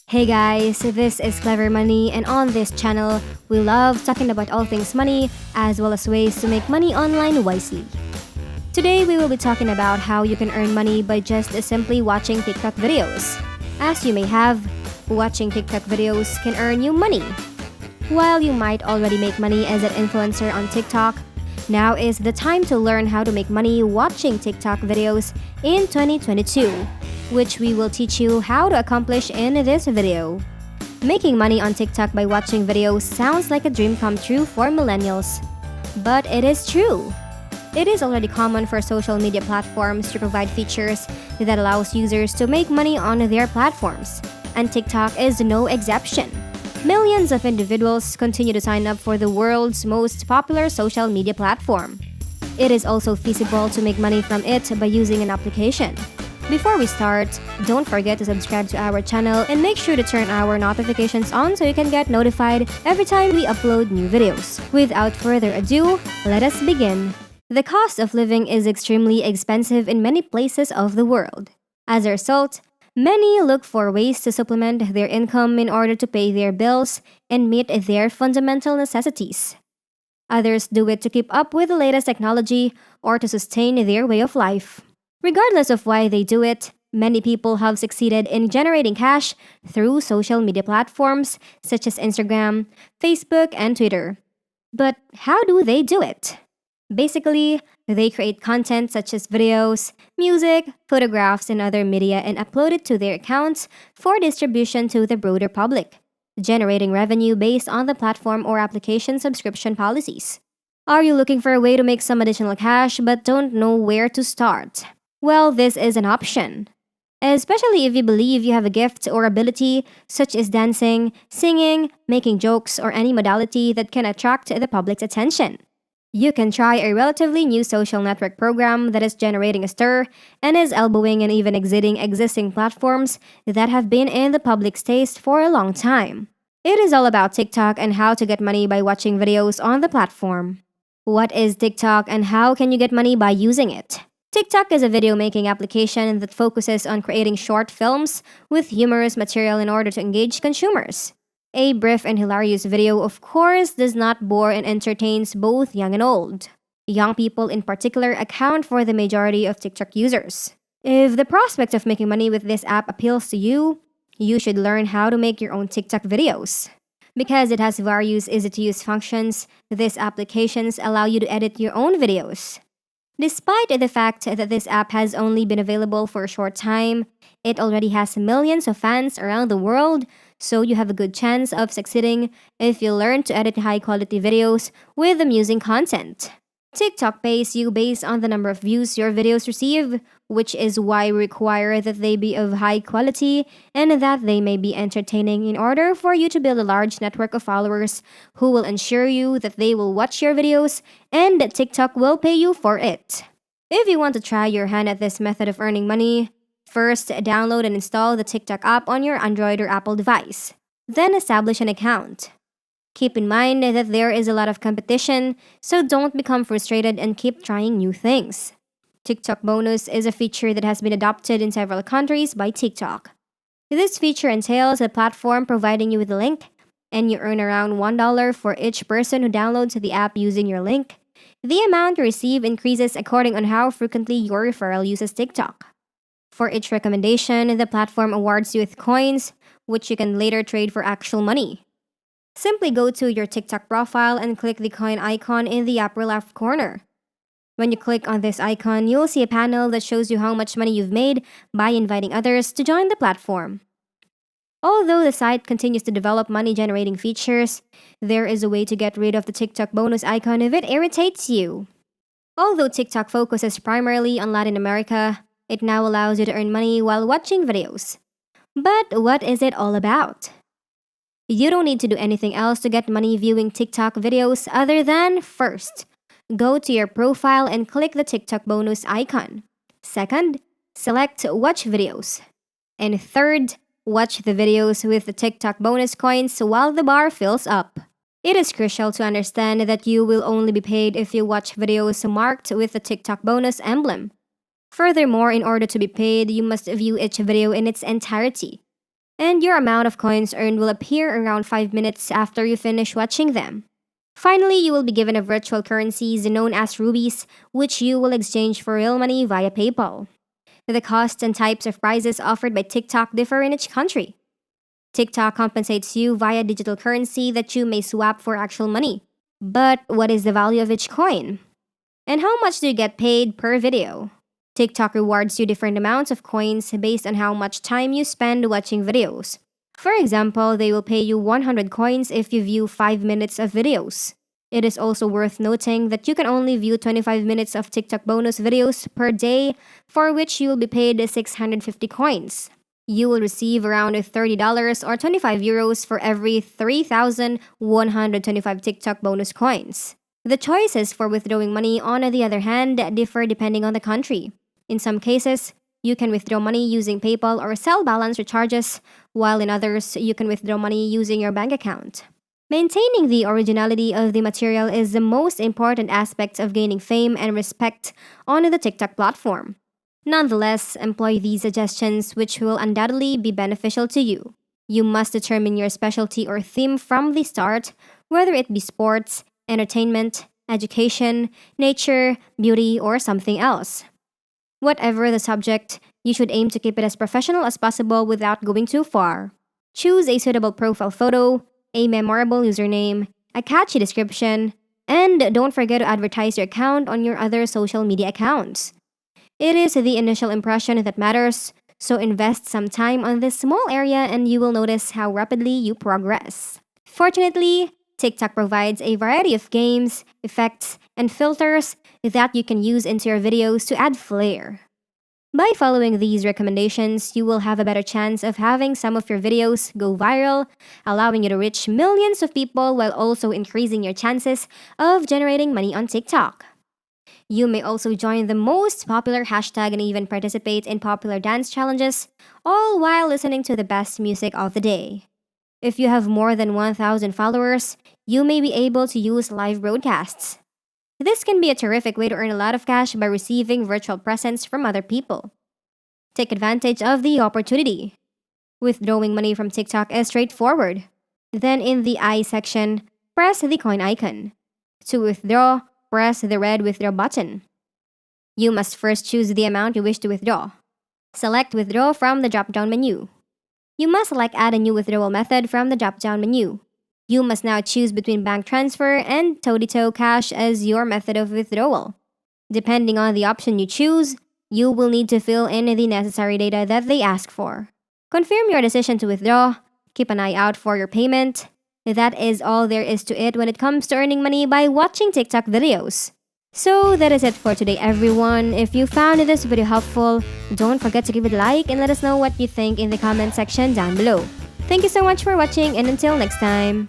Hey guys, this is Clever Money, and on this channel, we love talking about all things money as well as ways to make money online wisely. Today, we will be talking about how you can earn money by just simply watching TikTok videos. As you may have, watching TikTok videos can earn you money. While you might already make money as an influencer on TikTok, now is the time to learn how to make money watching TikTok videos in 2022, which we will teach you how to accomplish in this video. Making money on TikTok by watching videos sounds like a dream come true for millennials. But it is true. It is already common for social media platforms to provide features that allows users to make money on their platforms, and TikTok is no exception. Millions of individuals continue to sign up for the world's most popular social media platform. It is also feasible to make money from it by using an application. Before we start, don't forget to subscribe to our channel and make sure to turn our notifications on so you can get notified every time we upload new videos. Without further ado, let us begin. The cost of living is extremely expensive in many places of the world. As a result, many look for ways to supplement their income in order to pay their bills and meet their fundamental necessities. Others do it to keep up with the latest technology or to sustain their way of life. Regardless of why they do it, many people have succeeded in generating cash through social media platforms such as Instagram, Facebook, and Twitter. But how do they do it? Basically, they create content such as videos, music, photographs, and other media and upload it to their accounts for distribution to the broader public, generating revenue based on the platform or application subscription policies. Are you looking for a way to make some additional cash but don't know where to start? Well, this is an option. Especially if you believe you have a gift or ability such as dancing, singing, making jokes, or any modality that can attract the public's attention. You can try a relatively new social network program that is generating a stir and is elbowing and even exiting existing platforms that have been in the public's taste for a long time. It is all about TikTok and how to get money by watching videos on the platform. What is TikTok and how can you get money by using it? TikTok is a video making application that focuses on creating short films with humorous material in order to engage consumers. A brief and hilarious video, of course, does not bore and entertains both young and old. Young people, in particular, account for the majority of TikTok users. If the prospect of making money with this app appeals to you, you should learn how to make your own TikTok videos. Because it has various easy to use functions, these applications allow you to edit your own videos. Despite the fact that this app has only been available for a short time, it already has millions of fans around the world, so you have a good chance of succeeding if you learn to edit high quality videos with amusing content. TikTok pays you based on the number of views your videos receive, which is why we require that they be of high quality and that they may be entertaining in order for you to build a large network of followers who will ensure you that they will watch your videos and that TikTok will pay you for it. If you want to try your hand at this method of earning money, first download and install the TikTok app on your Android or Apple device. Then establish an account. Keep in mind that there is a lot of competition, so don't become frustrated and keep trying new things. TikTok Bonus is a feature that has been adopted in several countries by TikTok. This feature entails the platform providing you with a link, and you earn around $1 for each person who downloads the app using your link. The amount you receive increases according on how frequently your referral uses TikTok. For each recommendation, the platform awards you with coins, which you can later trade for actual money. Simply go to your TikTok profile and click the coin icon in the upper left corner. When you click on this icon, you'll see a panel that shows you how much money you've made by inviting others to join the platform. Although the site continues to develop money-generating features, there is a way to get rid of the TikTok bonus icon if it irritates you. Although TikTok focuses primarily on Latin America, it now allows you to earn money while watching videos. But what is it all about? You don't need to do anything else to get money viewing TikTok videos other than first, go to your profile and click the TikTok bonus icon. Second, select watch videos. And third, watch the videos with the TikTok bonus coins while the bar fills up. It is crucial to understand that you will only be paid if you watch videos marked with the TikTok bonus emblem. Furthermore, in order to be paid, you must view each video in its entirety. and your amount of coins earned will appear around 5 minutes after you finish watching them. Finally, you will be given a virtual currencies known as rubies, which you will exchange for real money via PayPal. The costs and types of prizes offered by TikTok differ in each country. TikTok compensates you via digital currency that you may swap for actual money. But what is the value of each coin? And how much do you get paid per video? TikTok rewards you different amounts of coins based on how much time you spend watching videos. For example, they will pay you 100 coins if you view 5 minutes of videos. It is also worth noting that you can only view 25 minutes of TikTok bonus videos per day, for which you will be paid 650 coins. You will receive around $30 or 25 euros for every 3,125 TikTok bonus coins. The choices for withdrawing money, on the other hand, differ depending on the country. In some cases, you can withdraw money using PayPal or cell balance recharges, while in others, you can withdraw money using your bank account. Maintaining the originality of the material is the most important aspect of gaining fame and respect on the TikTok platform. Nonetheless, employ these suggestions, which will undoubtedly be beneficial to you. You must determine your specialty or theme from the start, whether it be sports, entertainment, education, nature, beauty, or something else. Whatever the subject, you should aim to keep it as professional as possible without going too far. Choose a suitable profile photo, a memorable username, a catchy description, and don't forget to advertise your account on your other social media accounts. It is the initial impression that matters, so invest some time on this small area and you will notice how rapidly you progress. Fortunately, TikTok provides a variety of games, effects, and filters that you can use into your videos to add flair. By following these recommendations, you will have a better chance of having some of your videos go viral, allowing you to reach millions of people while also increasing your chances of generating money on TikTok. You may also join the most popular hashtag and even participate in popular dance challenges, all while listening to the best music of the day. If you have more than 1,000 followers, you may be able to use live broadcasts. This can be a terrific way to earn a lot of cash by receiving virtual presents from other people. Take advantage of the opportunity. Withdrawing money from TikTok is straightforward. Then in the I section, press the coin icon. To withdraw, press the red withdraw button. You must first choose the amount you wish to withdraw. Select withdraw from the drop-down menu. You must select add a new withdrawal method from the drop-down menu. You must now choose between bank transfer and toe-to-toe cash as your method of withdrawal. Depending on the option you choose, you will need to fill in the necessary data that they ask for. Confirm your decision to withdraw. Keep an eye out for your payment. That is all there is to it when it comes to earning money by watching TikTok videos. So that is it for today, everyone. If you found this video helpful, don't forget to give it a like and let us know what you think in the comment section down below. Thank you so much for watching, and until next time.